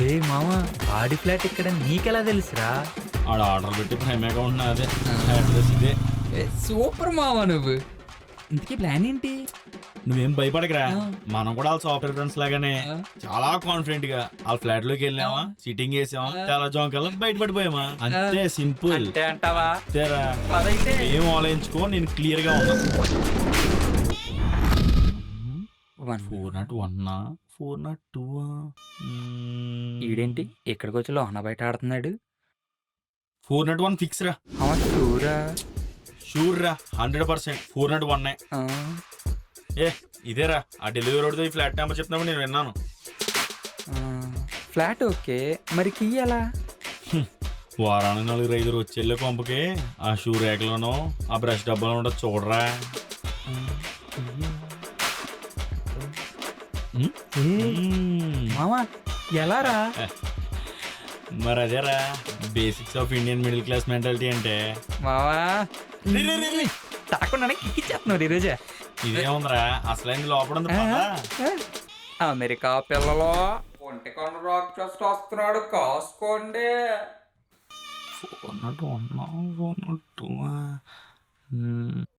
ఏ మామ ఆడి ఫ్లాట్ ఇక్కడ నీకెలా తెలుసురా? ఆడ ఆర్డర్ పెట్టి ప్రైమ్ అకౌంట్ అదే అడ్రస్ ఇదే. సూపర్ మామ నువ్వు. ఇంతకీ ప్లాన్ ఏంటి? నువ్వేం భయపడకరా, ఆ. మనం కూడా వాళ్ళ సాఫ్ట్వేర్ ఫ్రెండ్స్ లాగానే ఆ. చాలా కాన్ఫిడెంట్ గా వాళ్ళ ఫ్లాట్ లోకి వెళ్ళామా, సిట్టింగ్ వేసామా, చాలా జోంకల్లా బయటపడిపోయామా, అంతే సింపుల్. అంటే అంటావా? అంతేరా, అదైతే ఏం ఆలోచించుకో, నేను క్లియర్ గా ఉన్నా. 401 402 ఈడేంటి ఇక్కడికి వచ్చి లోన బయట ఆడుతున్నాడు? 401 ఫిక్స్ రా. చూరా. షూర్ రా, 100% 401. ఏ ఇదేరా, ఆ డెలివరీ రోడ్తో ఈ ఫ్లాట్ నెంబర్ చెప్తున్నావు నేను విన్నాను. ఫ్లాట్ ఓకే, మరి కీ ఎలా? వారానికి 4-5 వచ్చేళ్ళే కొంపకి ఆ షూ రేఖలోనో ఆ బ్రష్ డబ్బాలో ఉండదు చూడరా. మామా ఎలా రా? మరి అదేరా basics of Indian middle class mentality అంటే. మావా తాకుండా కిక్కిచ్చేస్తున్నావు ఈరోజే. ఇదేముందిరా, అసలైంది లోపల ఉంది పద. అమెరికా పిల్లలో ఒంటికొండ రాక్షస్ వస్తున్నాడు, కాసుకోండి. 401